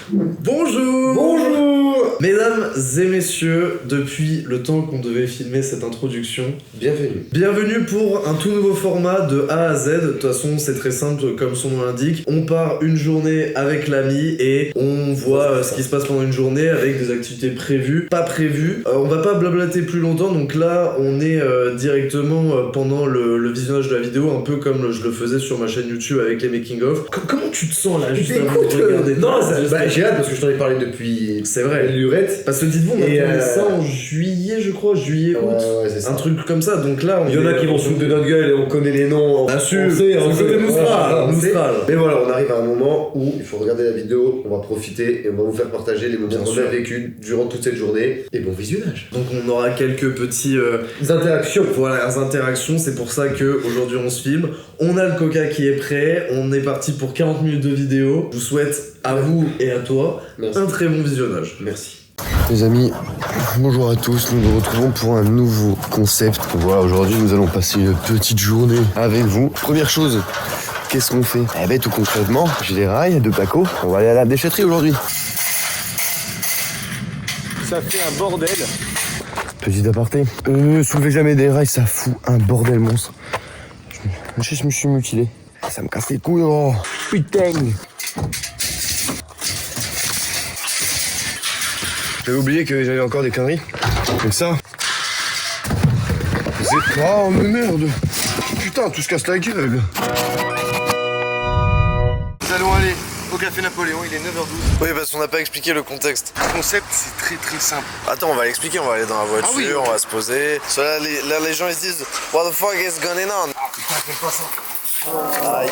Bonjour. Bonjour. Mesdames et messieurs, depuis le temps qu'on devait filmer cette introduction, bienvenue pour un tout nouveau format de A à Z. De toute façon, c'est très simple, comme son nom l'indique. On part une journée avec l'ami et on voit ce qui se passe pendant une journée avec des activités prévues, pas prévues. On va pas blablater plus longtemps, donc là, on est directement pendant le visionnage de la vidéo, un peu comme je le faisais sur ma chaîne YouTube avec les making-of. Comment tu te sens là, juste avant de regarder? Non, j'ai hâte parce que je t'en ai parlé depuis. C'est vrai. Lurette. Parce que dites-vous, on a tourné ça en juillet, je crois, juillet-août. Ouais, c'est ça. Un truc comme ça, donc là on Il y en a qui vont se foutre de notre gueule et on connaît les noms. Bien sûr, on connaît Moustral. Mais voilà, on arrive à un moment où il faut regarder la vidéo, on va profiter et on va vous faire partager les moments qu'on a vécu durant toute cette journée. Et bon visionnage. Donc on aura quelques petits interactions. Voilà, des interactions, c'est pour ça que aujourd'hui on se filme. On a le coca qui est prêt, on est parti pour 40 minutes de vidéo. Je vous souhaite à vous et à toi un très bon visionnage. Merci. Les amis, bonjour à tous, nous nous retrouvons pour un nouveau concept. Voilà, aujourd'hui nous allons passer une petite journée avec vous. Première chose, qu'est-ce qu'on fait? Eh ben tout concrètement, j'ai des rails de Paco, on va aller à la déchetterie aujourd'hui. Ça fait un bordel. Petit aparté, ne soulevez jamais des rails, ça fout un bordel monstre. Je me suis mutilé. Ça me casse les couilles, oh putain. J'avais oublié que j'avais encore des conneries. Comme ça. Oh mais merde. Putain, tout se casse la gueule. Nous allons aller au Café Napoléon, il est 9h12. Oui, parce qu'on n'a pas expliqué le contexte. Le concept, c'est très simple. Attends, on va l'expliquer, on va aller dans la voiture, oui. on va se poser. Là, les gens ils se disent What the fuck is going on? Ah putain, j'aime pas ça. Aïe.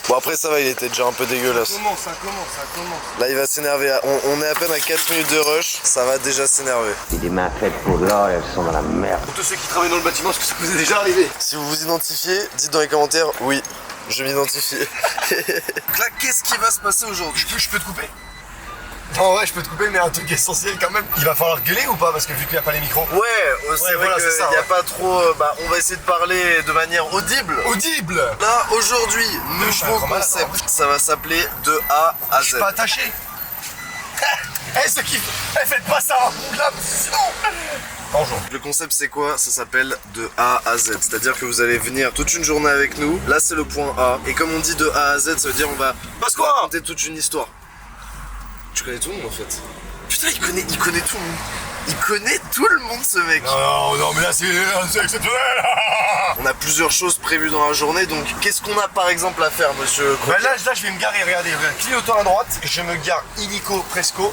Bon, après ça va, il était déjà un peu dégueulasse. Ça commence. Là, il va s'énerver. On est à peine à 4 minutes de rush, ça va déjà s'énerver. Et des mains faites pour l'or, elles sont dans la merde. Pour tous ceux qui travaillent dans le bâtiment, est-ce que ça vous est déjà arrivé? Si vous vous identifiez, dites dans les commentaires oui, je m'identifie. Donc là, qu'est-ce qui va se passer aujourd'hui? Je peux te couper? Non, ouais, je peux te couper, mais un truc essentiel quand même. Il va falloir gueuler ou pas? Parce que vu qu'il n'y a pas les micros. Ouais, c'est vrai voilà, qu'il n'y a pas trop. On va essayer de parler de manière audible. Audible! Là, aujourd'hui, nouveau concept. Ça va s'appeler de A à Z. Je suis pas attaché. Ce qui. Faites pas ça! Là, sinon. Bonjour. Le concept c'est quoi? Ça s'appelle de A à Z. C'est-à-dire que vous allez venir toute une journée avec nous. Là c'est le point A. Et comme on dit de A à Z, ça veut dire on va raconter toute une histoire. Tu connais tout le monde en fait. Putain, il connaît tout le monde. Il connaît tout le monde ce mec. Non, mais là c'est exceptionnel. On a plusieurs choses prévues dans la journée, donc qu'est-ce qu'on a par exemple à faire, monsieur Croquet? Bah là je vais me garer, regardez, clignotant à droite, je me gare illico presco.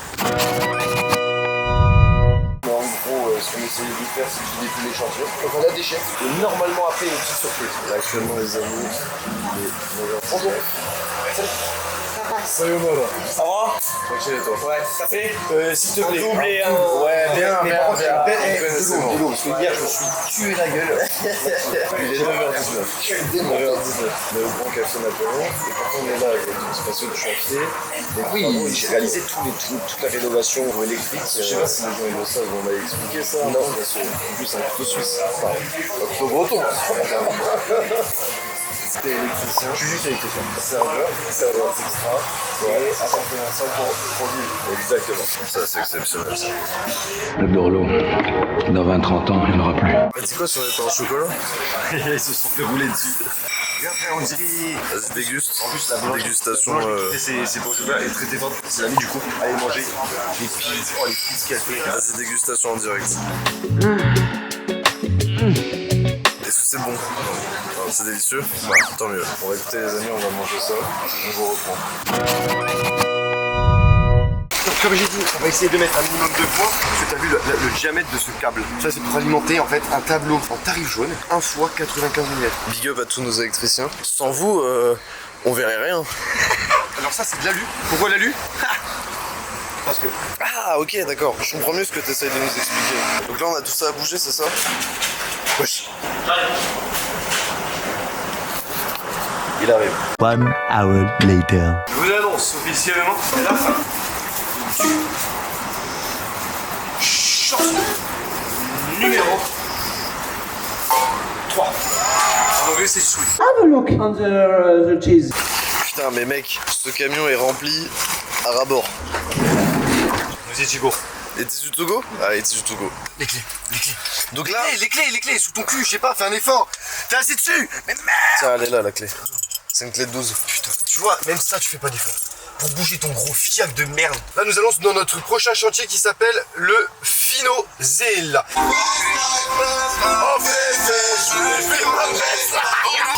En gros, ce qu'on essaie de faire, c'est de tous les chantiers. Donc on a des chefs, et normalement après, il y a une petite surprise. Là, actuellement, les amis, il est 9h. Bonjour. Sayonara. Ça va? Tranquille et toi? Ouais, café? S'il te plaît. doublé, Un... Ouais, bien. De l'eau, parce que hier je me suis tué la gueule. Il est 9h19. 9h19. On est au Grand Café Napoléon. Et quand on est là avec une station de chantier, Oui, j'ai réalisé toute la rénovation électrique. je sais pas si les gens ils le savent, on va expliquer ça. Non. Parce que en plus, c'est un couteau suisse. Enfin, un couteau breton. C'était électricien. Je suis juste électricien. Serveur extra. Et appartenant ça pour lui. Exactement. Ça, c'est exceptionnel. Le Dorlo, dans 20-30 ans, il n'y en aura plus. C'est quoi sur les pains au chocolat? Ils se sont fait rouler dessus. Regarde, on dirait. Vas-y, déguste. En plus, la blanche, dégustation. c'est pour chocolat et très défendre. C'est la vie du coup. Allez manger les pizzas. Oh, les pizzas qu'elle fait. Vas-y, dégustation en direct. Est-ce que c'est bon? Non, c'est délicieux? Bah, tant mieux. On va écouter les amis, on va manger ça. On vous reprend. Comme j'ai dit, on va essayer de mettre un minimum de poids. Parce que t'as vu le diamètre de ce câble. Ça, c'est pour alimenter en fait un tableau en tarif jaune, 1 fois 95 mm. Big up à tous nos électriciens. Sans vous, on verrait rien. Alors ça, c'est de l'alu. Pourquoi l'alu? Parce que. Ah, ok, d'accord. Je comprends mieux ce que tu essayes de nous expliquer. Donc là, on a tout ça à bouger, c'est ça? Wesh. Il arrive. 1 hour later. Je vous annonce officiellement, c'est la fin. Chanson numéro 3. En anglais, c'est sweet. Have a look on the cheese. Putain, mais mec, ce camion est rempli à ras-bord. Vas-y, Chico. Et Tsu to go? Allez, Tsu to go. Les clés. Donc là, Les clés, sous ton cul, je sais pas, fais un effort. T'es assis dessus. Mais merde. tiens, elle est là la clé. C'est une clé de 12. Putain, tu vois, même ça, tu fais pas d'effort. Pour bouger ton gros fiac de merde. Là, nous allons dans notre prochain chantier qui s'appelle le Fino Zella.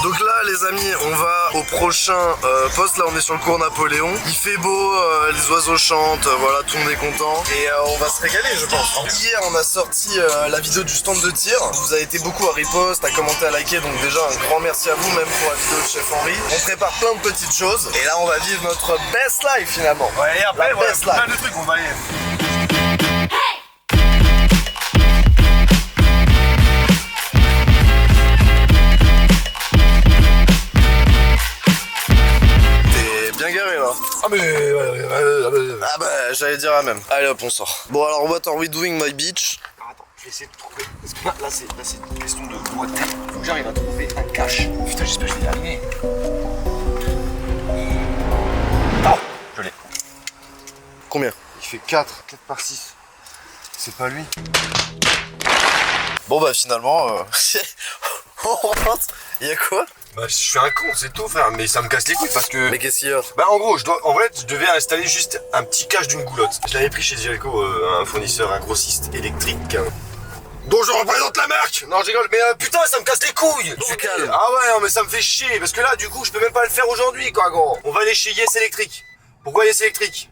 Donc là, les amis, on va au prochain poste. Là, on est sur le cours Napoléon. Il fait beau, les oiseaux chantent, voilà, tout le monde est content. Et on va se régaler, je pense. Hier, on a sorti la vidéo du stand de tir. Vous avez été beaucoup à repost, à commenter, à liker. Donc déjà, un grand merci à vous, même pour la vidéo de Chef Henri. On prépare plein de petites choses. Et là, on va vivre notre best life, finalement. Ouais, et après, La voilà, best life. plein de trucs, on va aller. T'es bien garé, là. Ah, mais. Ah bah, j'allais dire la même. Allez hop, on sort. Bon, alors, what are we doing, my bitch? Attends, je vais essayer de trouver. Parce que là, c'est une question de droiture. Faut que j'arrive à trouver un cache. Putain, j'espère que je vais y arriver. Oh, je l'ai. Combien? Il fait 4 par 6. C'est pas lui. Bon bah finalement, on rentre. Il y a quoi? Bah, je suis un con, c'est tout, frère. Mais ça me casse les couilles parce que. Mais qu'est-ce qu'il y a? Bah, en gros, en vrai, je devais installer juste un petit cache d'une goulotte. Je l'avais pris chez Jericho, un fournisseur, un grossiste électrique. Dont je représente la marque. Non, je rigole, mais putain, ça me casse les couilles. Tu calmes. Ah ouais, non, mais ça me fait chier. Parce que là, du coup, je peux même pas le faire aujourd'hui, quoi, gros. On va aller chez Yes Electric. Pourquoi Yes Electric?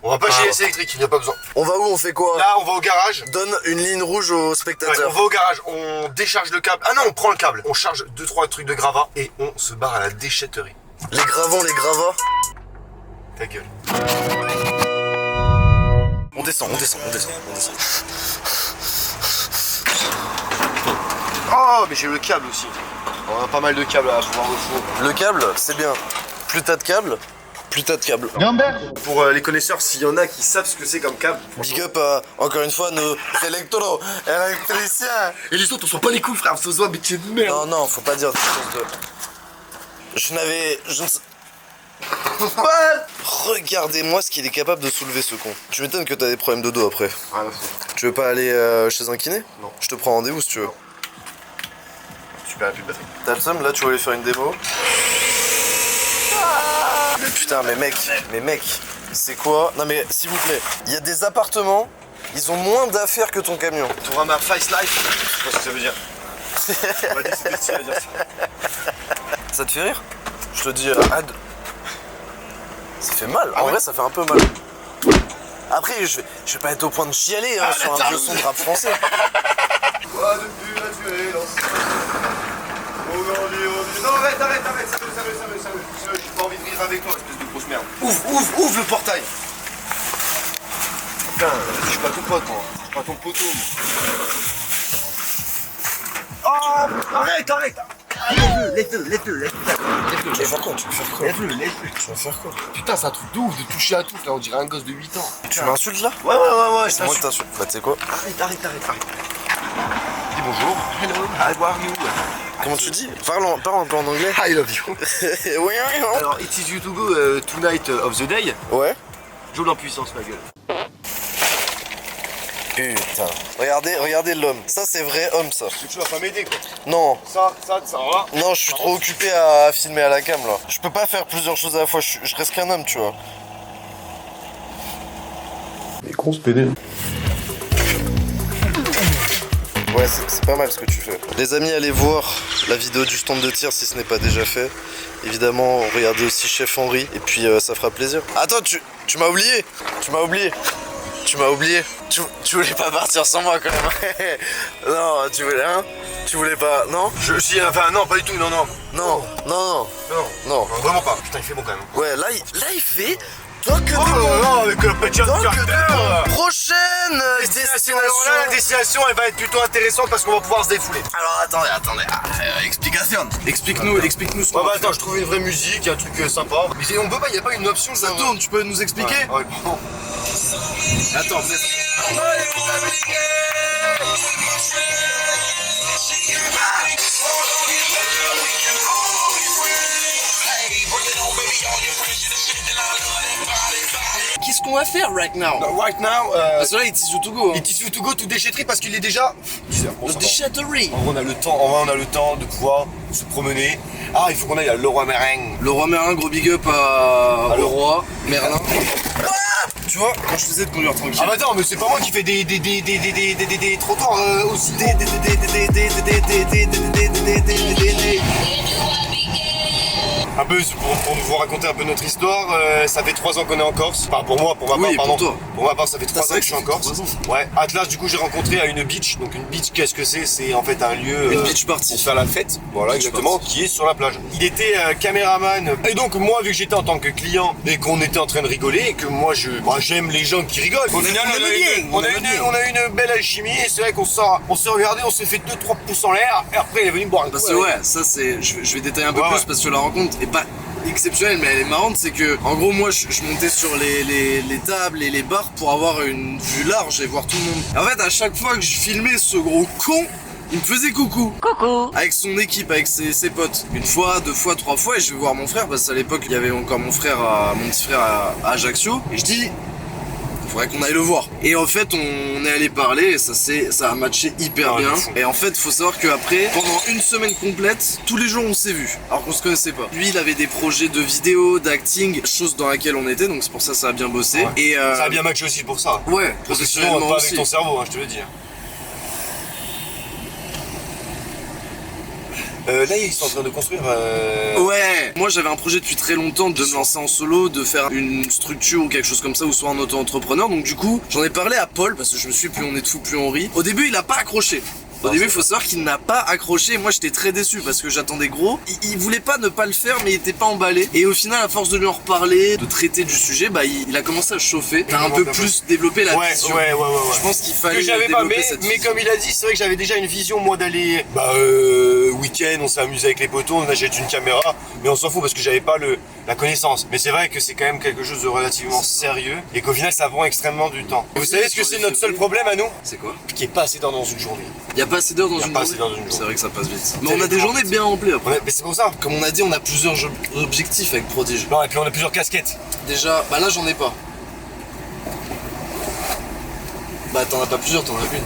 On va pas chez Yes Electric, il n'y a pas besoin. On va où? On fait quoi? Là, on va au garage. Donne une ligne rouge aux Ouais, spectateurs. on va au garage, on décharge le câble. Ah non, on prend le câble. On charge 2-3 trucs de gravats et on se barre à la déchetterie. Les gravants, les gravats. Ta gueule. On descend. Oh, mais j'ai le câble aussi. On a pas mal de câbles à pouvoir refourrer. Le câble, c'est bien. Plus t'as de câble, plus t'as de câble. Pour les connaisseurs, s'il y en a qui savent ce que c'est comme câble. Big up à, encore une fois, nos électriciens. Et les autres, on s'en pas les couilles, frère. Ça se voit, mais tu es de merde. Non, faut pas dire des choses de... Je ne sais... Regardez-moi ce qu'il est capable de soulever, ce con. Tu m'étonnes que t'as des problèmes de dos après. Ah, non, Tu veux pas aller chez un kiné? Non. Je te prends rendez-vous si tu veux. tu perds la plus de batterie. T'as le seum, là tu voulais faire une démo? Mais putain, mais mec, c'est quoi? Non mais s'il vous plaît, il y a des appartements, ils ont moins d'affaires que ton camion. Tu auras ma Face Life. Je sais pas ce que ça veut dire. On m'a dit que c'était stylé à dire ça. Ça te fait rire? Je te dis, ça fait mal, en vrai ça fait un peu mal. Après, je vais pas être au point de chialer hein, sur un vieux son de rap français. Quoi de plus naturel Non, arrête, sérieux. J'ai pas envie de rire avec toi, espèce de grosse merde. Ouvre le portail. Putain, je suis pas ton pote, moi. Je suis pas ton poteau. Oh, arrête. Laisse-le. Tu vas faire quoi? Laisse-le. Tu vas faire quoi? Putain, c'est un truc de ouf de toucher à tout, là. On dirait un gosse de 8 ans. Tu m'insultes là? Ouais, je C'est moi qui t'insulte. Bah tu sais quoi? Arrête. Dis bonjour. Hello, how are you? Comment tu dis? Parle un peu en anglais. I love you. Oui. Alors, it is you to go tonight of the day. Ouais. Joue en puissance, ma gueule. Putain. Regardez l'homme. Ça c'est vrai homme ça. Tu vas pas m'aider, quoi. Non. Ça, là. Non, je suis trop occupé à filmer à la cam là. Je peux pas faire plusieurs choses à la fois, je reste qu'un homme, tu vois. Les cons se pédale. Ouais, c'est pas mal ce que tu fais. Les amis, allez voir la vidéo du stand de tir si ce n'est pas déjà fait. Évidemment, regardez aussi Chef Henri et puis ça fera plaisir. Attends, tu m'as oublié. Tu m'as oublié. Tu voulais pas partir sans moi quand même. Non, tu voulais hein? Tu voulais pas, non? Non, pas du tout, non. Non. Non, vraiment pas. Putain, il fait bon quand même. Ouais, là il fait... Toi que non, avec le petit prochaine destination. Alors là, la destination, elle va être plutôt intéressante parce qu'on va pouvoir se défouler. Alors attendez. Explication. Explique-nous ce qu'on Ouais, bah va attends, je trouve une vraie musique, un truc sympa. Mais on peut pas, y a pas une option. Ça tourne, tu peux nous expliquer? Ouais, bon. Attends, Qu'est-ce qu'on va faire right now? Right now, Parce que là, it is you to go. Hein. it is you to go to déchetterie parce qu'il est déjà 10h. The déchetterie. En vrai, on a le temps de pouvoir se promener. Ah, il faut qu'on aille à Leroy Merlin. Le roi Merlin, gros big up à Alors. le roi Merlin. Tu vois, quand je te disais de conduire tranquille. Ah bah attends, mais c'est pas moi qui fais des trottoirs aussi. Un peu pour vous raconter un peu notre histoire, ça fait 3 ans qu'on est en Corse. Enfin pour moi, pour ma part, Oui, pardon. pour toi. Pour ma part, ça fait 3 c'est ans vrai que je suis en que ça fait Corse. 3 ans. Ouais, Atlas, du coup, j'ai rencontré à une beach. Donc une beach, qu'est-ce que c'est? C'est en fait un lieu Une beach party. pour faire la fête. Voilà, Beach exactement, party. qui est sur la plage. Il était caméraman. Et donc moi, vu que j'étais en tant que client et qu'on était en train de rigoler et que moi, j'aime les gens qui rigolent. Au final, on a une belle alchimie et c'est vrai qu'on s'est regardé, on s'est fait 2-3 pouces en l'air et après il est venu me boire un coup. Parce que ouais, ça c'est. Je vais détailler un peu Ouais, plus ouais. parce que la rencontre est pas exceptionnelle, mais elle est marrante. C'est que, en gros, moi je montais sur les tables et les bars pour avoir une vue large et voir tout le monde. Et en fait, à chaque fois que je filmais ce gros con, il me faisait coucou. Coucou. Avec son équipe, avec ses potes. 1 fois, 2 fois, 3 fois, et je vais voir mon frère parce qu'à l'époque il y avait encore mon petit frère à Ajaccio. Et je dis. Faudrait qu'on aille le voir. Et en fait, on est allé parler et ça a matché hyper Ah, bien. de fou. Et en fait, faut savoir qu'après, pendant 1 semaine complète, tous les jours on s'est vus, alors qu'on se connaissait pas. Lui, il avait des projets de vidéo, d'acting, chose dans laquelle on était, donc c'est pour ça ça a bien bossé. Ouais. Et Ça a bien matché aussi pour ça. Ouais, Parce que sinon, on va professionnellement pas aussi. avec ton cerveau, hein, je te le dis. Là, ils sont en train de construire. Ouais, moi j'avais un projet depuis très longtemps de me lancer en solo, de faire une structure ou quelque chose comme ça, ou soit un auto-entrepreneur. Donc du coup, j'en ai parlé à Paul parce que je me suis plus on est de fou, plus on rit. Au début, il a pas accroché. Au début, il faut savoir qu'il n'a pas accroché. Moi, j'étais très déçu parce que j'attendais gros. Il voulait pas ne pas le faire, mais il était pas emballé. Et au final, à force de lui en reparler, de traiter du sujet, bah, il a commencé à chauffer. T'as un peu plus développé la vision. Ouais. Je pense qu'il fallait Que j'avais pas, développer mais, cette mais vision. comme il a dit, c'est vrai que j'avais déjà une vision, moi, d'aller week-end, on s'est amusé avec les potos, on achète une caméra, mais on s'en fout parce que j'avais pas la connaissance. Mais c'est vrai que c'est quand même quelque chose de relativement sérieux et qu'au final, ça prend extrêmement du temps. Et vous savez ce que c'est notre seul problème à nous? C'est quoi? Qu'il n'y ait pas assez d'heures dans une journée. Il y a pas assez d'heures dans Y a une pas journée. assez d'heures dans une journée. C'est vrai que ça passe vite. Mais C'est on a des vraiment journées bien remplies après. Mais c'est pour ça. Comme on a dit, on a plusieurs objectifs avec Prodige. Non, et puis on a plusieurs casquettes. Déjà, bah là j'en ai pas. Bah t'en as pas plusieurs, t'en as une.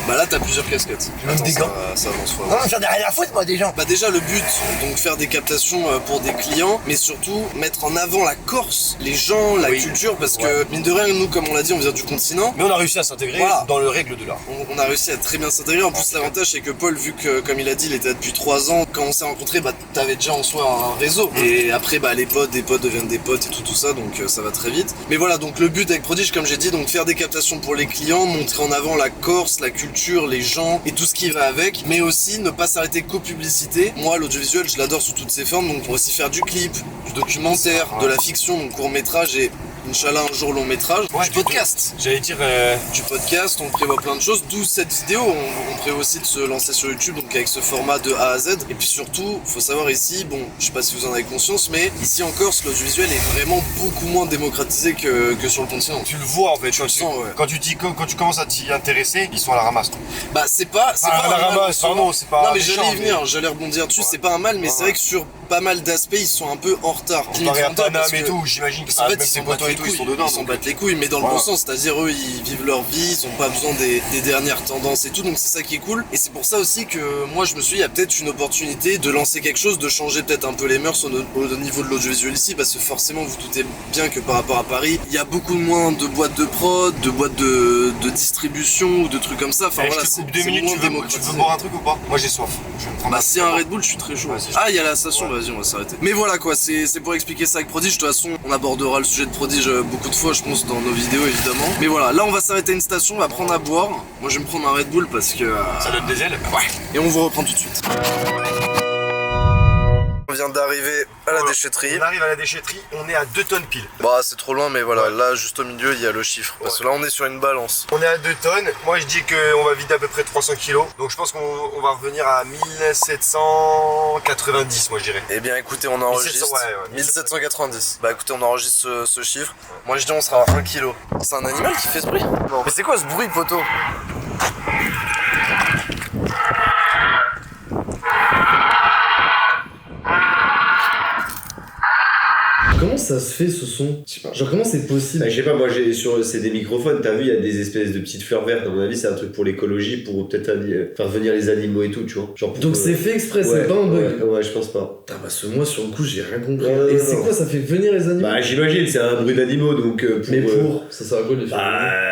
Bah là t'as plusieurs casquettes. Même Attends, des ça, gants. ça avance fort. Non, j'en ai rien à foutre, moi, des gens. Bah déjà le but, donc faire des captations pour des clients, mais surtout mettre en avant la Corse, les gens, la Oui. culture, parce que mine de rien, nous comme on l'a dit, on vient du continent. Mais on a réussi à s'intégrer Voilà. dans le règle de l'art. On a réussi à très bien s'intégrer. En plus, l'avantage, c'est que Paul, vu que, comme il a dit, il était là depuis 3 ans, quand on s'est rencontrés, bah, t'avais déjà en soi un réseau. Et après, bah, les potes, des potes deviennent des potes et tout ça, donc ça va très vite. Mais voilà, donc le but avec Prodige, comme j'ai dit, donc faire des captations pour les clients, montrer en avant la Corse, la culture, les gens et tout ce qui va avec, mais aussi ne pas s'arrêter qu'aux publicités. Moi, l'audiovisuel, je l'adore sous toutes ses formes, donc on va aussi faire du clip, du documentaire, de la fiction, donc court-métrage et Inch'Allah un jour long métrage, du podcast. J'allais dire. Du podcast, on prévoit plein de choses, d'où cette vidéo. On prévoit aussi de se lancer sur YouTube, donc avec ce format de A à Z. Et puis surtout, faut savoir ici, bon, je sais pas si vous en avez conscience, mais ici en Corse, l'audiovisuel est vraiment beaucoup moins démocratisé que sur le continent. Tu le vois en fait, quand, sens, ouais. quand tu commences à t'y intéresser, ils sont à la ramasse. Bah c'est pas à la un mal, ramasse, pardon, c'est pas Non mais méchant, j'allais y venir, j'allais rebondir dessus, c'est pas un mal, mais c'est vrai que sur pas mal d'aspects, ils sont un peu en retard. Comparé à Limite en retard, Paname parce et que- tout, j'imagine que En ça fait, même ils ses s'en battent potos les et tout, couilles, ils sont dedans. ils s'en donc, battent les couilles, mais dans le Voilà. bon sens, c'est-à-dire eux, ils vivent leur vie, ils ont pas besoin des dernières tendances et tout, donc c'est ça qui est cool. Et c'est pour ça aussi que moi, je me suis dit, il y a peut-être une opportunité de lancer quelque chose, de changer peut-être un peu les mœurs au niveau de l'audiovisuel ici, parce que forcément, vous doutez bien que par rapport à Paris, il y a beaucoup moins de boîtes de prod, de boîtes de distribution ou de trucs comme ça. Enfin Eh, voilà, je te coupe c'est 2 minutes, moins tu veux démocratisé. boire un truc ou pas? Moi j'ai soif. Je vais me prendre Bah un si un Red Bull, je suis très chaud. Vas-y, je- Ah, il y a la station, vas-y, on va s'arrêter. Mais voilà quoi, c'est pour expliquer ça avec Prodige. De toute façon, on abordera le sujet de Prodige beaucoup de fois, je pense, dans nos vidéos évidemment. Mais voilà, là on va s'arrêter à une station, on va prendre à boire. Moi je vais me prendre un Red Bull parce que... Ça donne des ailes. Ouais. Et on vous reprend tout de suite. On vient d'arriver à la déchetterie. On arrive à la déchetterie, on est à 2 tonnes pile. Bah c'est trop loin, mais voilà, là juste au milieu il y a le chiffre. Parce que là on est sur une balance. On est à 2 tonnes. Moi je dis qu'on va vider à peu près 300 kilos. Donc je pense qu'on va revenir à 1790, moi je dirais. Eh bien écoutez, on enregistre 1700, ouais, 1790. Bah écoutez, on enregistre ce chiffre. Moi je dis on sera à 1 kg. C'est un animal qui fait ce bruit? Mais c'est quoi ce bruit, poteau? comment ça se fait ce son? Je sais pas. Genre comment c'est possible? Bah, je sais pas, moi c'est des microphones, t'as vu, il y a des espèces de petites fleurs vertes, à mon avis c'est un truc pour l'écologie, pour peut-être faire venir les animaux et tout, tu vois. Genre pour, Donc c'est fait exprès, c'est pas un bug. Ouais, je pense pas. Putain, parce que moi sur le coup j'ai rien compris. Non, Et non, c'est non. quoi, ça fait venir les animaux? Bah j'imagine, c'est un bruit d'animaux, donc Mais ça sert à quoi de les faire venir?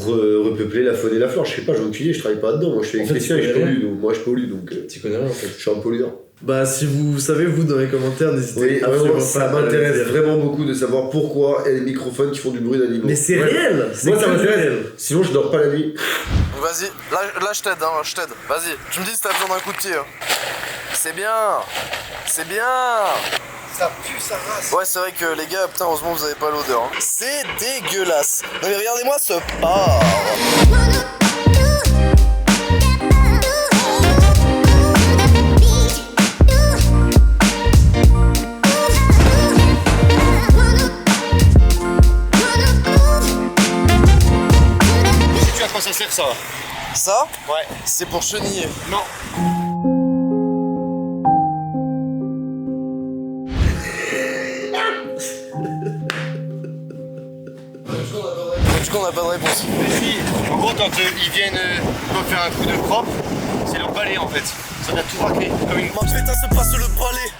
pour repeupler la faune et la flore, je sais pas, j'ai aucune idée, je travaille pas dedans, moi je suis En fait, électricien tu et je connais pollue, donc moi je pollue, donc Tu connais rien en fait. je suis un pollueur. Bah si vous savez, vous dans les commentaires, n'hésitez Oui, absolument vraiment, pas ça à le m'intéresse dire. vraiment beaucoup de savoir pourquoi il y a des microphones qui font du bruit d'animaux. Mais c'est Ouais. réel. Moi ça que m'intéresse, réel. sinon je dors pas la nuit. Vas-y, là je t'aide, hein, je t'aide. Vas-y, tu me dis si t'as besoin d'un coup de pied. Hein. C'est bien, c'est bien. Ça pue, ça race. Ouais, c'est vrai que les gars, putain, heureusement vous avez pas l'odeur. Hein. C'est dégueulasse. Non mais regardez-moi ce porc. Tu à quoi ça sert ça? Ça, Ouais. c'est pour cheniller. Non. Du coup, on n'a pas de réponse. Si, en gros, quand ils viennent pour faire un coup de propre, c'est leur balai en fait. Ça vient tout racler. Comme une... Oh putain, c'est pas sur le balai.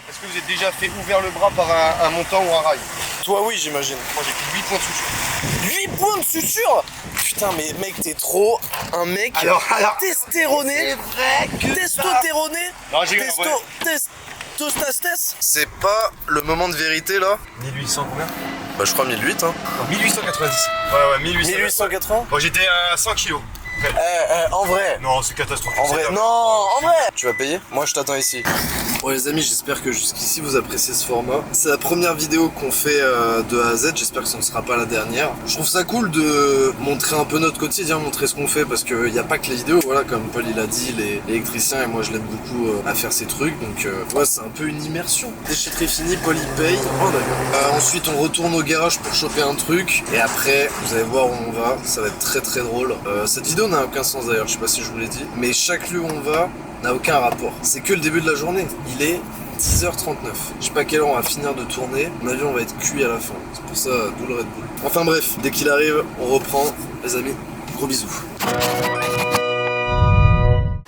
Est-ce que vous êtes déjà fait ouvrir le bras par un montant ou un rail? Toi, oui, j'imagine. Moi j'ai fait 8 points de suture. 8 points de suture. Putain, mais mec, t'es trop un mec Alors, testéroné. vrai que Testéroné. Non, j'ai eu un vrai. Testostastes. C'est pas le moment de vérité là? 1800 combien? Bah, je crois 1008, hein. Non, 1890. Ouais, 1800. 1880. Bon, j'étais à 100 kilos. En vrai. Non, c'est catastrophique. En vrai, c'est non, en vrai. Tu vas payer? Moi, je t'attends ici. Bon les amis, j'espère que jusqu'ici vous appréciez ce format. C'est la première vidéo qu'on fait de A à Z, j'espère que ce ne sera pas la dernière. Je trouve ça cool de montrer un peu notre quotidien, montrer ce qu'on fait, parce qu'il n'y a pas que les vidéos, voilà, comme Paul il a dit, les électriciens, et moi je l'aide beaucoup à faire ces trucs, donc ouais, c'est un peu une immersion. Déchetterie finie, Paul il paye. Oh d'accord. Ensuite on retourne au garage pour choper un truc, et après, vous allez voir où on va, ça va être très très drôle. Cette vidéo n'a aucun sens d'ailleurs, je sais pas si je vous l'ai dit, mais chaque lieu où on va n'a aucun rapport. C'est que le début de la journée. Il est 10h39. Je sais pas à quelle heure on va finir de tourner. À mon avis, on va être cuit à la fin. C'est pour ça, d'où le Red Bull. Enfin bref, dès qu'il arrive, on reprend. Les amis, gros bisous.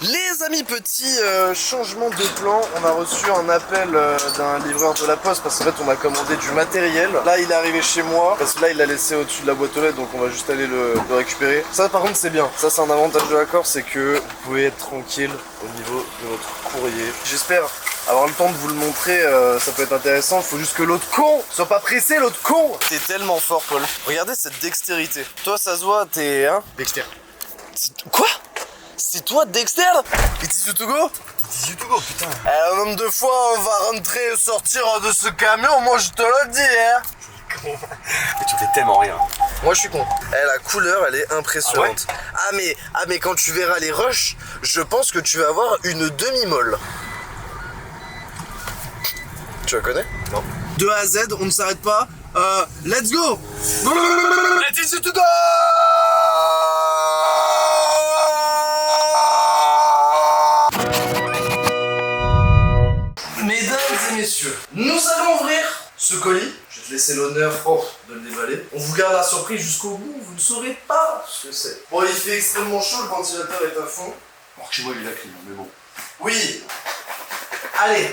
Les amis, petit changement de plan. On a reçu un appel d'un livreur de la poste parce qu'en fait, on a commandé du matériel. Là, il est arrivé chez moi parce que là, il l'a laissé au-dessus de la boîte aux lettres, donc on va juste aller le récupérer. Ça, par contre, c'est bien. Ça, c'est un avantage de l'accord, c'est que vous pouvez être tranquille au niveau de votre courrier. J'espère avoir le temps de vous le montrer, ça peut être intéressant. Faut juste que l'autre con soit pas pressé, l'autre con. T'es tellement fort, Paul. Regardez cette dextérité. Toi, ça se voit, t'es hein? Dexter. Quoi? C'est toi, Dexter? It is you to go? It is you to go, putain. Un nombre de fois on va rentrer et sortir de ce camion, moi je te le dis, hein. Mais tu fais tellement rien. Moi je suis con. La couleur elle est impressionnante. Ah mais quand tu verras les rushs, je pense que tu vas avoir une demi-molle. Tu la connais? Non. De A à Z, on ne s'arrête pas. Let's go! It is you to go. Mesdames et messieurs, nous allons ouvrir ce colis. Je vais te laisser l'honneur de le déballer. On vous garde la surprise jusqu'au bout, vous ne saurez pas ce que c'est. Bon, il fait extrêmement chaud, le ventilateur est à fond. Alors que chez moi, il a la clim, mais bon. Oui. Allez.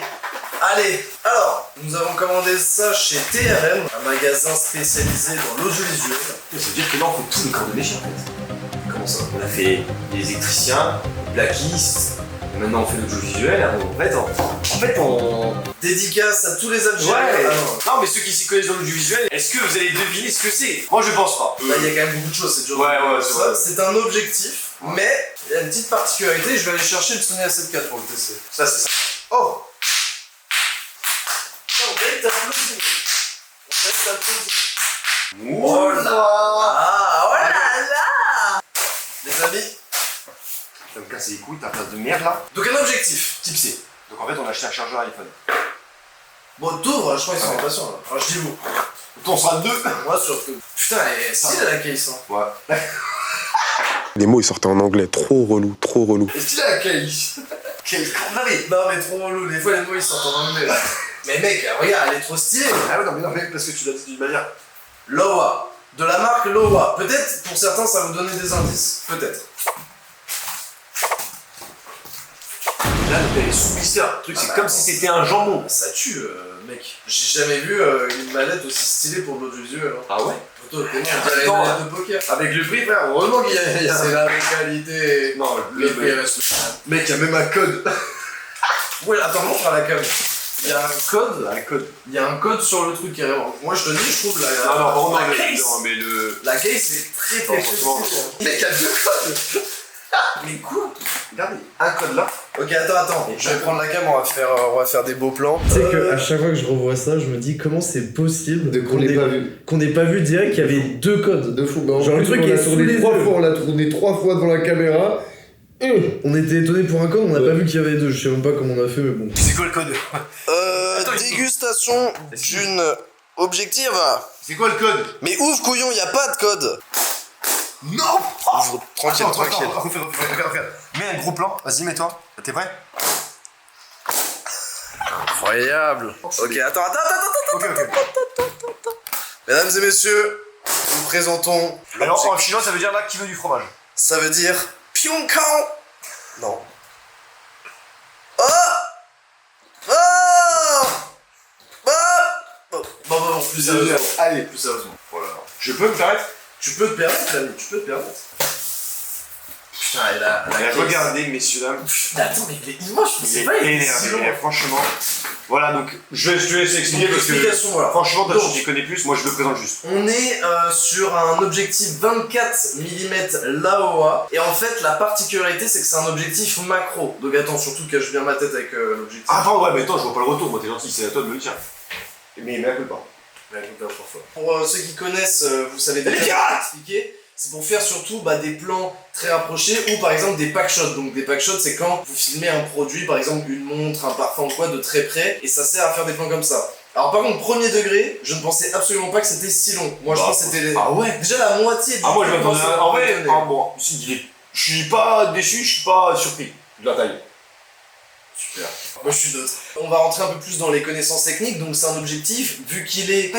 Alors, nous avons commandé ça chez TRM, un magasin spécialisé dans l'audiovisuel. Ça veut dire que là, on fait tous les corps de métier en fait. Comment ça? On a fait des électriciens, blackistes, et maintenant on fait l'audiovisuel. En fait, on. Dédicace à tous les Algériens. Ouais. Ah non. Non, mais ceux qui s'y connaissent dans l'audiovisuel, est-ce que vous allez deviner ce que c'est? Moi, je pense pas. Là, il y a quand même beaucoup de choses, c'est dur. Ouais, c'est Ça, vrai. c'est un objectif, mais il y a une petite particularité, je vais aller chercher le Sony A7 IV pour le tester. Ça, c'est ça. Oh! On va t'applaudir. Oh là là! Oh là là! Les amis, Ça me casse les couilles, ta place de merde là. donc un objectif. Type C. Donc en fait, on a acheté un chargeur iPhone. Bon, t'ouvres, je crois qu'ils sont impatients là. Alors je dis vous. On sera deux. Moi surtout. Putain, elle est stylée la case, hein. Ouais. Les mots ils sortaient en anglais, trop relou, trop relou. Elle est stylée la case. Quelle connerie. Non mais trop relou, des fois les mots ils sortent en anglais là. Mais mec, regarde, elle est trop stylée. Ah ouais, non, mais parce que tu l'as dit d'une manière. Lowa. De la marque Lowa. Peut-être, pour certains, ça va vous donner des indices. Peut-être. Là, elle est sous blister. Le truc, c'est comme si c'était un jambon. Ça tue, mec. J'ai jamais vu une mallette aussi stylée pour l'audiovisuel. Hein. Ah ouais? Plutôt, on dirait une mallette de poker. Avec le prix, frère, heureusement qu'il y a. C'est la qualité. Non, Le prix reste. Mec, il y a même un code. Ouais, attends, montre à la cam. Il y a un code. Il y a un code sur le truc carrément. Moi je te dis, je trouve la. Non, la case. non, mais le. La case c'est très très franchement. Mec, il y a 2 codes. Mais quoi? Regardez, un code là. Ok, attends. Je vais prendre la cam, on va faire des beaux plans. Tu sais qu'à chaque fois que je revois ça, je me dis comment c'est possible Qu'on l'ait pas vu. qu'on n'ait pas vu direct qu'il y avait 2 codes. De fou. Bah, Genre le truc est sous les 3 yeux. fois, on l'a tourné 3 fois devant la caméra. On était étonnés pour un code, on n'a pas vu qu'il y avait 2. Je sais même pas comment on a fait, mais bon. C'est quoi le code? Dégustation d'une objective. C'est quoi le code? Mais ouvre couillon, y a pas de code. Non! Ouvre, tranquille. Regarde. Mets un gros plan, vas-y, mets-toi. T'es prêt? Incroyable. Ok, attends. Ok. Mesdames et messieurs, nous présentons. Alors en chinois, ça veut dire là qui veut du fromage. Ça veut dire Pyongkang. Non. Oh. Bon, plus sérieusement. Allez. Plus sérieusement. Voilà. Je peux me permettre? Tu peux te permettre, l'ami, tu peux te permettre. Putain, elle a Regardez, messieurs, dames. Attends, mais il est immense, je Il sais est pas, il est énervé, si long. franchement. Voilà, donc je te laisse expliquer parce que Explication, voilà. franchement, toi Donc, tu t'y connais plus, moi je me présente juste. On est sur un objectif 24 mm Laowa et en fait la particularité c'est que c'est un objectif macro. Donc attends, surtout que je viens ma tête avec l'objectif. Ah, attends, ouais, mais attends, je vois pas le retour, moi t'es gentil, c'est à toi de me le dire. Mais à coup pas. Pour ceux qui connaissent, vous savez déjà expliquer. C'est pour faire surtout des plans très rapprochés ou par exemple des packshots. Donc des packshots c'est quand vous filmez un produit, par exemple une montre, un parfum ou quoi de très près et ça sert à faire des plans comme ça. Alors par contre, premier degré, je ne pensais absolument pas que c'était si long. Moi je pense que c'était Ah ouais? déjà la moitié du Ah, moi je temps, m'attendais ça en vrai, m'étonnait. bon, je suis pas déçu, je suis pas surpris de la taille. Super. Moi je suis d'autres. On va rentrer un peu plus dans les connaissances techniques, donc c'est un objectif, vu qu'il est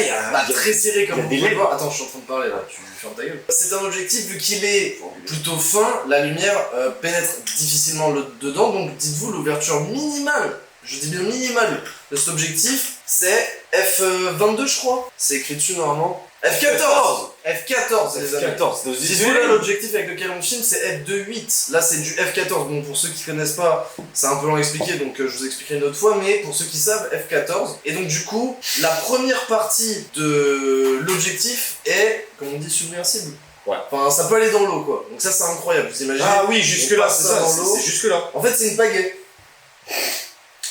très serré comme vous pouvez le voir. Attends, je suis en train de parler là, tu fermes ta gueule. C'est un objectif, vu qu'il est plutôt fin, la lumière pénètre difficilement dedans, donc dites-vous l'ouverture minimale, je dis bien minimale, de cet objectif, c'est F22 je crois. C'est écrit dessus normalement. F14 F14 les amis. F14, Dites-vous là l'objectif avec lequel on filme c'est F2.8. Là c'est du F14. Bon pour ceux qui connaissent pas, c'est un peu long à expliquer donc je vous expliquerai une autre fois, mais pour ceux qui savent F14. Et donc du coup, la première partie de l'objectif est, comme on dit, submersible. Ouais. Enfin ça peut aller dans l'eau quoi. Donc ça c'est incroyable, vous imaginez. Ah oui, jusque là, c'est ça, dans l'eau. c'est jusque là. En fait c'est une pagaie.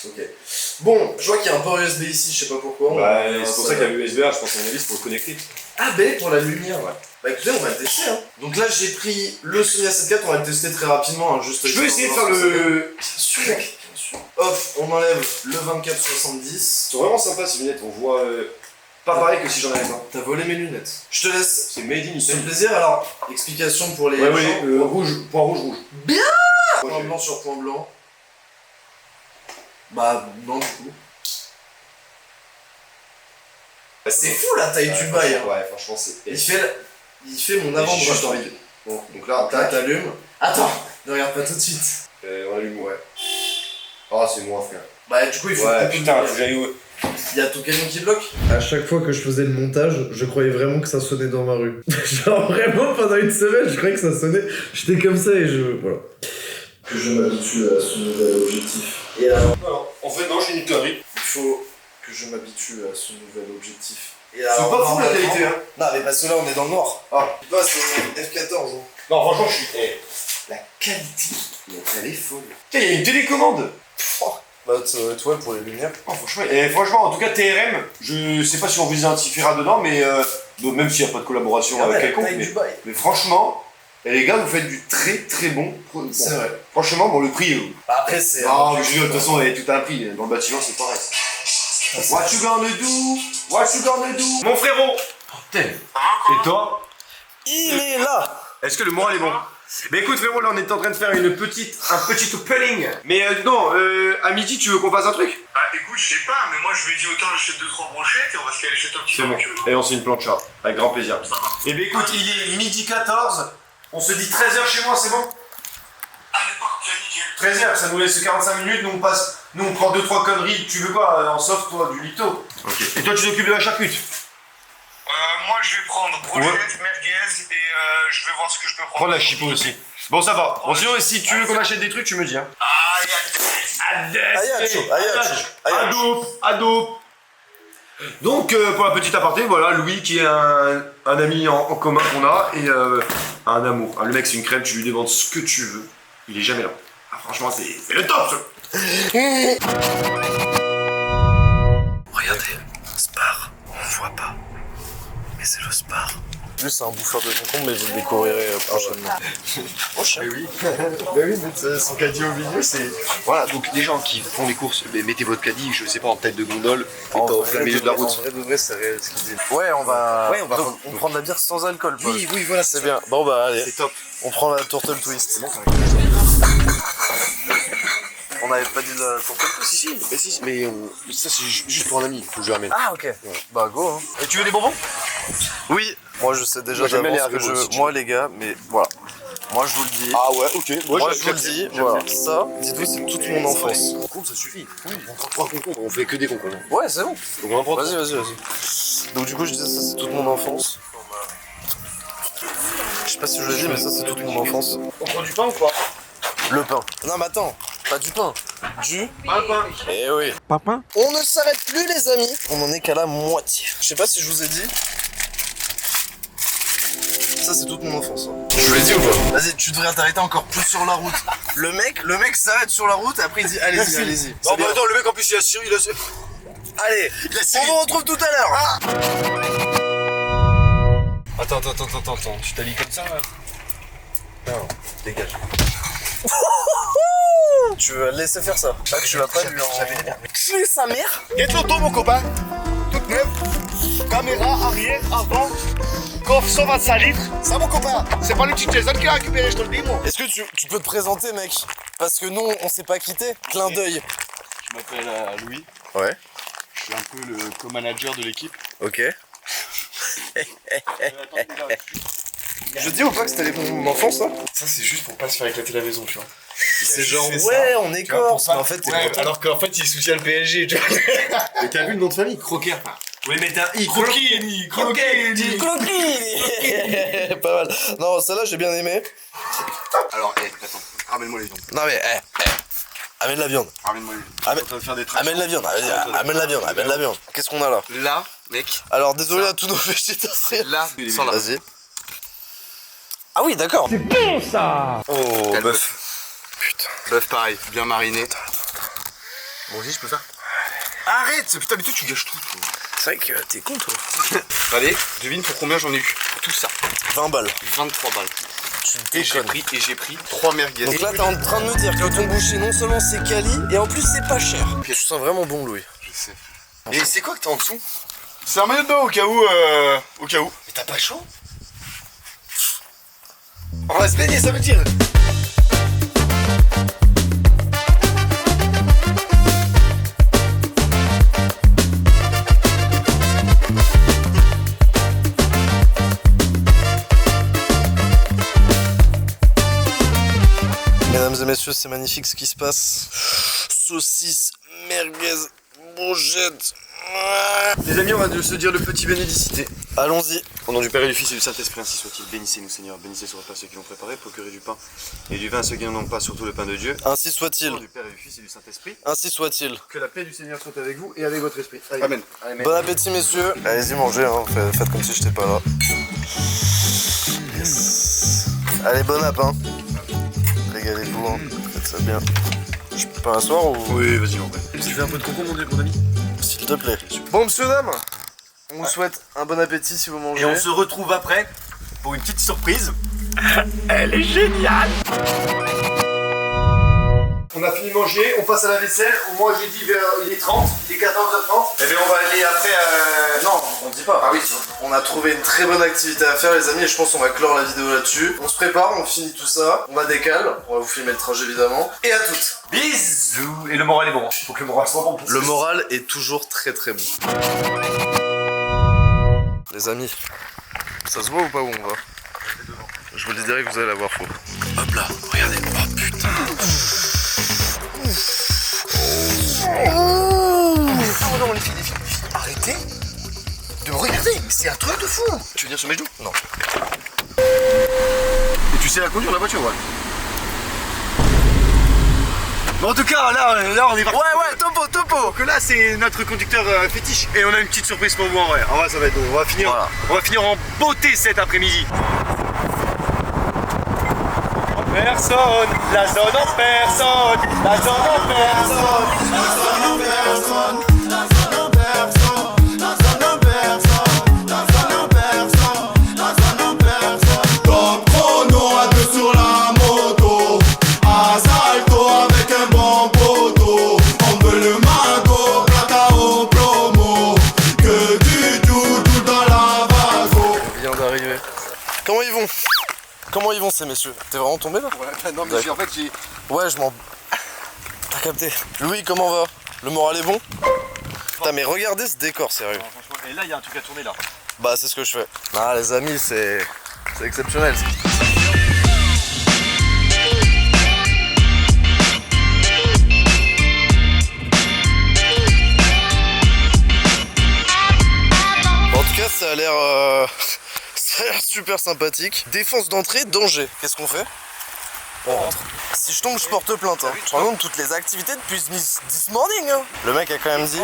Ok. Bon, je vois qu'il y a un port USB ici, je sais pas pourquoi. Bah, c'est pour ça qu'il y a l'USB-A, je pense à mon avis, c'est pour le connecter. Ah ben pour la lumière, ouais. Bah écoutez, on va le tester hein. Donc là j'ai pris le Sony A7 IV, on va le tester très rapidement hein, juste. Je peux essayer de faire le... Bien sûr, bien sûr. Hop, on enlève le 2470. C'est vraiment sympa ces lunettes, on voit pas pareil que si j'en avais pas. T'as volé mes lunettes. Je te laisse. C'est made in C'est Italy. un plaisir, alors explication pour les Ouais, gens. rouge, point rouge. Bien. Moi, Point j'ai- blanc sur point blanc. Bah non du coup. C'est fou la taille du bail hein. Ouais, franchement, c'est... Il fait mon J'ai avant-bras. juste envie. Bon, donc là, tac, T'allumes. Attends, ne regarde pas tout de suite. on allume, ouais. Ah, c'est moi, frère. Bah du coup il faut Ouais, couper putain, le faut que j'aille... Il y a tout quelqu'un qui bloque. À chaque fois que je faisais le montage, je croyais vraiment que ça sonnait dans ma rue. Genre vraiment pendant une semaine, je croyais que ça sonnait. J'étais comme ça et je... Voilà. Que je m'habitue à ce nouvel objectif. Et alors, Non, en fait, non, j'ai une connerie. il faut que je m'habitue à ce nouvel objectif. Et C'est pas fou la normalement- qualité, hein. Non mais parce que là on est dans le noir. Ah, tu vois c'est F14 hein. Non, franchement, je suis... La qualité, elle est folle. Tiens, il y a une télécommande. Bah toi pour les lumières. Oh, franchement, en tout cas, TRM, je sais pas si on vous identifiera dedans, mais donc, même s'il n'y a pas de collaboration avec quelconque, mais franchement, les gars, vous faites du très très bon. C'est vrai. Franchement, bon, le prix. Bah après c'est. Non, mais je dis, de toute façon, il y a tout un prix. Dans le bâtiment, c'est pareil. What you gonna do? What you gonna do? Mon frérot! Et toi? Il est là. Est-ce que le moral est bon? Mais écoute frérot, là on est en train de faire un petit opening. Mais non, à midi tu veux qu'on fasse un truc? Bah écoute, je sais pas, mais moi je lui ai dit autant j'achète 2-3 brochettes et on va se caler chez toi petit C'est bon. barbecue. Et on se fait une plancha, avec grand plaisir. Et bien écoute, il est midi 14, on se dit 13h chez moi, c'est bon? Ah d'accord, c'est nickel. 13h, ça nous laisse 45 minutes, nous on prend 2-3 conneries, tu veux quoi en soft toi, du lito? Ok. Et toi tu t'occupes de la charcute? Moi je vais prendre brochettes, merguez et je vais voir ce que je peux prendre. Prends la chipot aussi. Bon ça va. Bon sinon si tu veux qu'on achète des trucs, tu me dis hein. Ado. Donc pour la petite aparté, voilà, Louis qui est un ami en commun qu'on a et un amour. Le mec c'est une crème, tu lui demandes ce que tu veux, il est jamais là. Ah, franchement c'est le top ça. Regardez, Spar, on voit pas. Mais c'est le Spar. Lui c'est un bouffeur de concombre mais vous le découvrirez prochainement. Prochain. Mais oui, mais son caddie au milieu, c'est... Voilà, donc les gens qui font les courses, mettez votre caddie, je sais pas, en tête de gondole, et pas au plein milieu de la route. En vrai de vrai, c'est réel ce qu'il dit. Ouais, on va prendre la bière sans alcool, Paul. Oui, voilà, C'est bien. Bon bah allez, c'est top. on prend la Turtle Twist. C'est bon, on n'avait pas dit la Turtle Twist? Mais ça c'est juste pour un ami, faut que je ramène. Ah ok. Bah go hein. Et tu veux des bonbons? Oui. Moi je sais déjà Moi, j'aime bien d'avance les que Haribo, si tu Moi les gars, mais voilà. Moi je vous le dis. Ah ouais, ok. Moi je vous le dis, voilà. Ça, dites-vous c'est toute mon enfance. Concombre, ça suffit. Oui, on prend 3 concombres, on fait que des concombres. Ouais c'est bon. Donc on en prend Vas-y. Donc du coup je disais ça c'est toute mon enfance. Je sais pas si je l'ai dit mais ça c'est toute mon enfance. On prend du pain ou pas? Le pain. Non mais attends, pas du pain. Du Pas le pain. Eh oui. Papin. On ne s'arrête plus les amis. On en est qu'à la moitié. Je sais pas si je vous ai dit. Ça c'est toute mon enfance. Hein. Je vous l'ai dit ou pas? Vas-y, tu devrais t'arrêter encore plus sur la route. Le mec s'arrête sur la route et après il dit allez-y. Non mais attends, le mec en plus il a su, Allez, on vous retrouve tout à l'heure. Attends, tu t'habilles comme ça là? Non, dégage. Tu vas le laisser faire ça. Là, tu vas pas lui en... Tuer sa mère. Get l'auto mon copain. Toute neuve. Caméra, arrière, avant. Coffre 125 litres. Ça mon copain. C'est pas le petit Jason qui l'a récupéré, je te le dis moi. Est-ce que tu peux te présenter mec? Parce que nous on s'est pas quitté. Clin d'œil. Je m'appelle Louis. Ouais. Je suis un peu le co-manager de l'équipe. Ok. Je dis ou pas que c'était mon enfance ça? Ça c'est juste pour pas se faire éclater la maison, tu vois. C'est genre ouais on est corse, mais en fait t'es content. Alors qu'en fait il soutient le PSG, tu vois. Mais t'as vu le nom de famille? Croquer. Oui mais t'as un i. Croquini. Pas mal. Non celle-là j'ai bien aimé. Alors, attends, ramène-moi les viandes. Non mais amène la viande. Ramène-moi les viandes. On va faire des trucs. Amène la viande, amène la viande. Qu'est-ce qu'on a là? Là, mec. Alors désolé à tous nos végétariens. Là, sans là. Vas-y. Ah oui d'accord. C'est bon ça. Oh Quel bœuf. Putain. Bœuf pareil, bien mariné. Bon, aussi, je peux faire. Arrête, putain, mais toi tu gâches tout. C'est vrai que t'es con toi. Allez, devine pour combien j'en ai eu. Tout ça. 20 balles. 23 balles. Tu Et j'ai pris 3 merguez. Donc là t'es en train de me dire que ton boucher non seulement c'est quali et en plus c'est pas cher. Tu sens vraiment bon Louis. Je sais. Et c'est quoi que t'as en dessous? C'est un maillot de bain au cas où. Mais t'as pas chaud? On va se baigner, ça veut dire. Mesdames et messieurs, c'est magnifique ce qui se passe. Saucisse, merguez, brochette. Les amis, on va se dire le petit bénédicité. Allons-y. Au nom du Père et du Fils et du Saint-Esprit, ainsi soit-il. Bénissez-nous, Seigneur. Bénissez ce repas ceux qui l'ont préparé. Procurez du pain et du vin à ceux qui n'en ont pas, surtout le pain de Dieu. Ainsi Au soit-il. nom du Père et du Fils et du Saint-Esprit. Ainsi soit-il. Que la paix du Seigneur soit avec vous et avec votre esprit. Allez. Amen. Amen. Bon appétit messieurs. Allez-y mangez, hein. Faites comme si j'étais pas là. Yes. Allez, bon app, hein. Régalez-vous, hein. Faites ça bien. Je peux pas asseoir ou... Oui, vas-y, en vrai. Tu fais un peu de concombre, mon ami? S'il te plaît. Bon, monsieur, dame, on vous souhaite un bon appétit si vous mangez. Et on se retrouve après pour une petite surprise. Elle est géniale. on a fini de manger, on passe à la vaisselle. Moi j'ai dit il est 30, il est 14h30. Et bien on va aller après. Non, on dit pas. Ah oui, On a trouvé une très bonne activité à faire les amis et je pense qu'on va clore la vidéo là-dessus. On se prépare, on finit tout ça, on va décaler, on va vous filmer le trajet évidemment. Et à toutes. bisous. Et le moral est bon. Faut que le moral soit bon. Le moral est toujours très très bon. Les amis, ça se voit ou pas où on va? Je vous le dis direct, vous allez l'avoir faux. Hop là, regardez. Oh putain. Oh non, les filles, arrêtez de me regarder, c'est un truc de fou. Tu veux dire sur mes genoux? Non. Et tu sais la conduire la voiture, ouais. Bon, en tout cas, là on est parti. Ouais, topo. Donc là, c'est notre conducteur fétiche. Et on a une petite surprise pour vous en vrai. En vrai, ça va être. On va finir en beauté cet après-midi. Personne, la zone en personne, la zone en personne, la zone en personne, la zone en personne, la zone en personne, la zone en personne, la zone en personne. Top chrono à deux sur la moto, Asalto avec un bon poteau. On veut le mago, plata au promo, que du tout dans la vago. Il vient d'arriver. Comment ils vont ces messieurs? T'es vraiment tombé là? Ouais, non mais en fait j'ai... Ouais, je m'en... T'as capté. Louis, comment va? Le moral est bon? Putain, mais regardez ce décor, sérieux. Et là, il y a un truc à tourner là. Bah, c'est ce que je fais. Ah, les amis, c'est exceptionnel. En tout cas, ça a l'air... Ça a l'air super sympathique. Défense d'entrée, danger. Qu'est-ce qu'on fait? On rentre. Si je tombe, je porte plainte. Hein. Je te rends compte toutes les activités depuis this morning. Hein. Le mec a quand même dit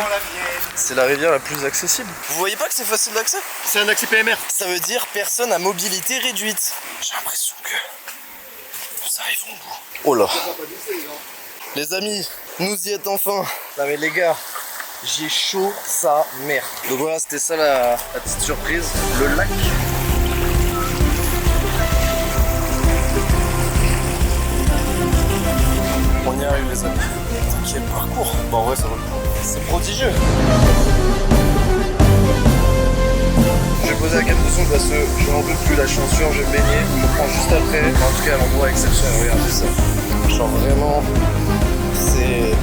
c'est la rivière la plus accessible. Vous voyez pas que c'est facile d'accès? C'est un accès PMR. Ça veut dire personne à mobilité réduite. J'ai l'impression que ça arrive au bout. Oh là. Les amis, nous y êtes enfin. Non mais les gars, j'ai chaud sa mère. Donc voilà, c'était ça la petite surprise. Le lac. On y arrive les amis. Quel parcours. Bon en vrai ça va le coup. C'est prodigieux. Je vais poser la question parce que je n'en peux plus là, je suis en sueur, je vais me baigner. Je me prends juste après. En tout cas l'endroit est exceptionnel, regardez ça. Genre vraiment, c'est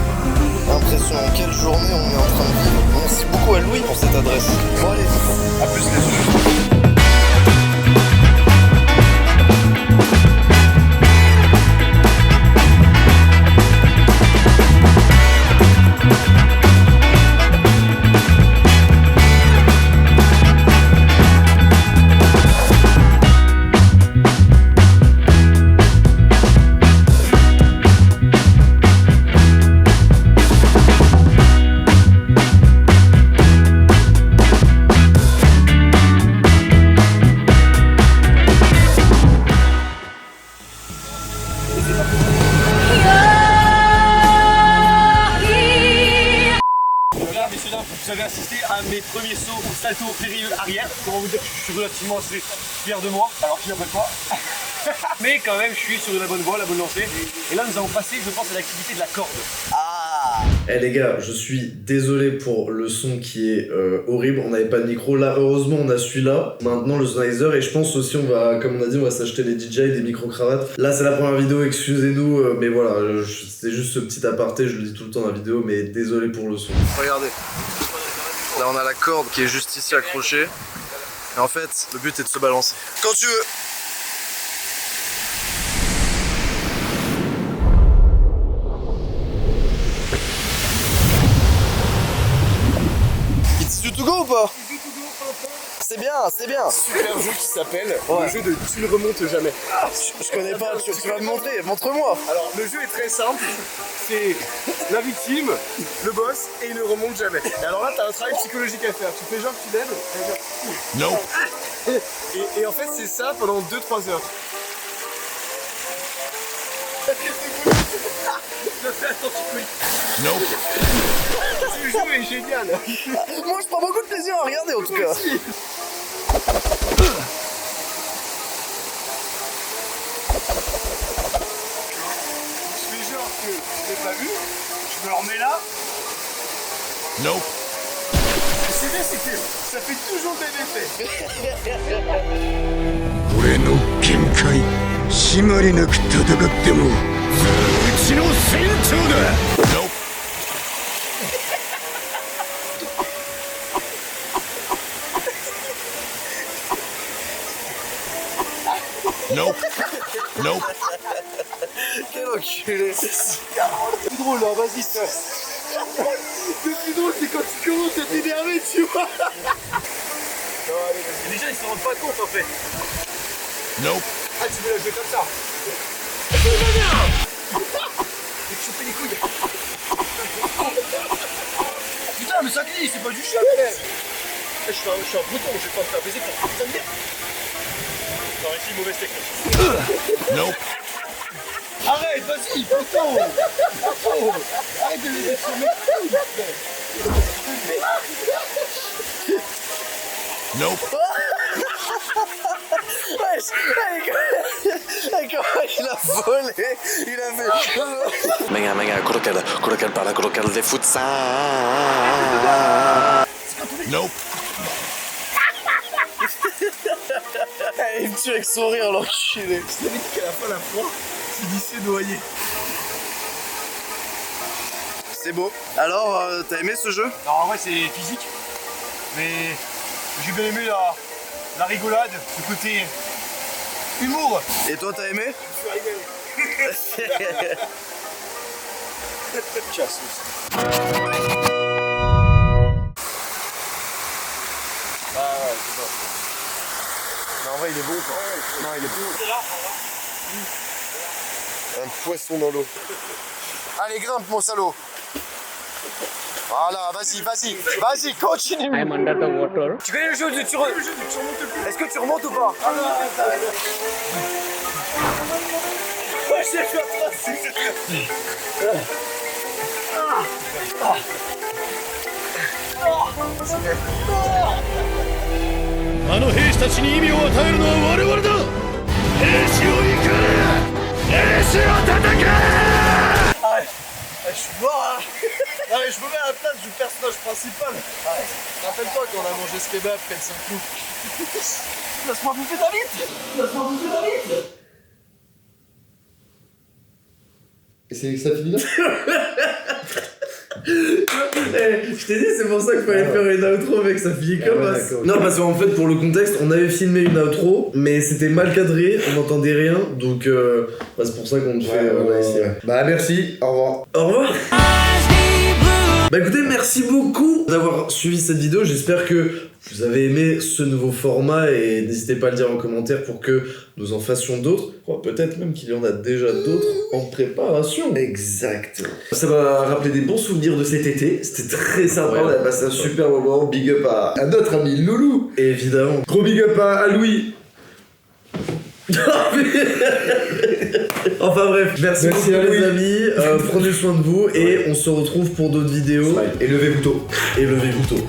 impressionnant. Quelle journée on est en train de vivre. Merci beaucoup à Louis pour cette adresse. Bon allez, à plus les yeux. Vous avez assisté à mes premiers sauts au salto périlleux arrière. Comment vous dire que je suis relativement assez fier de moi, alors qu'il n'y a pas de quoi. Mais quand même, je suis sur la bonne voie, la bonne lancée. Et là, nous allons passer, je pense, à l'activité de la corde. Eh les gars, je suis désolé pour le son qui est horrible, on n'avait pas de micro, là heureusement on a celui-là, maintenant le Sennheiser, et je pense aussi on va, comme on a dit, on va s'acheter des DJI, des micro-cravates. Là c'est la première vidéo, excusez-nous, mais voilà, c'était juste ce petit aparté, je le dis tout le temps dans la vidéo, mais désolé pour le son. Regardez, là on a la corde qui est juste ici accrochée, et en fait le but est de se balancer. Quand tu veux. Tu to go ou pas? C'est bien, c'est bien. Super jeu qui s'appelle le jeu de tu ne remontes jamais. Je connais pas, tu vas me montrer, montre-moi. Alors le jeu est très simple, c'est la victime, le boss et il ne remonte jamais. Et alors là t'as un travail psychologique à faire, tu fais genre que tu lèves. Non. Et en fait c'est ça pendant 2-3 heures. Je fais attention. Non. Ce jeu est génial. Moi je prends beaucoup de plaisir à regarder en tout cas. que je l'ai pas vu, je me le remets là. Non. C'est bien, c'est que ça fait toujours le même effet. 俺の限界締まりなく戦ってもうちの船長だ。No. Nope. Nope. Quel enculé. Le plus drôle, hein, vas-y, ça. Le plus drôle, c'est quand tu commences à t'énerver, tu vois. Non, allez, vas-y. Déjà, ils se rendent pas compte, en fait. Nope. Ah, tu veux la jouer comme ça. Je vais te choper les couilles. Putain, mais ça glisse, c'est pas du chien, frère. Je suis un breton, je vais pas me faire baiser pour putain de merde. Non, ici, mauvaise technique. Nope. Arrête, vas-y, putain. Arrête de les mettre sur mes couilles. Nope. Comment il a volé? Il a fait. Venga, croquer de futsal. Nope. Il me tue avec son rire, l'enculé. Je t'avais dit qu'à la fin, la proie finissait noyée. C'est beau. Alors, t'as aimé ce jeu? Non, en vrai, c'est physique. Mais j'ai bien aimé la rigolade, le côté humour. Et toi, t'as aimé? Je suis régalé. En vrai, il est bon quoi. Non, il est bon. Un poisson dans l'eau. Allez, grimpe, mon salaud. Voilà, vas-y, continue. I'm under the water. Tu connais le jeu de tu remontes plus. Est-ce que tu remontes ou pas? Ah non, arrête. Ouais, j'ai fait Arrête. Je suis mort là. Non mais je me mets à la place du personnage principal. Rappelle-toi quand on a mangé ce kebab près de Saint-Cloud. Laisse-moi bouffer ta bite. Et c'est ça finit là. Je t'ai dit, c'est pour ça qu'il fallait faire une outro, mec, ça finit comme ça. Non, parce qu'en fait, pour le contexte, on avait filmé une outro, mais c'était mal cadré, on n'entendait rien, donc c'est pour ça qu'on te fait. Bah, merci, au revoir. Au revoir. Bah écoutez, merci beaucoup d'avoir suivi cette vidéo, j'espère que vous avez aimé ce nouveau format et n'hésitez pas à le dire en commentaire pour que nous en fassions d'autres. Peut-être même qu'il y en a déjà d'autres en préparation. Exact. Ça m'a rappelé des bons souvenirs de cet été, c'était très sympa, on a passé un super moment, big up à notre ami Loulou. Évidemment. Gros big up à Louis. Enfin bref, merci beaucoup les amis, prenez soin de vous et on se retrouve pour d'autres vidéos. Et levez-vous tôt. Et levez-vous tôt.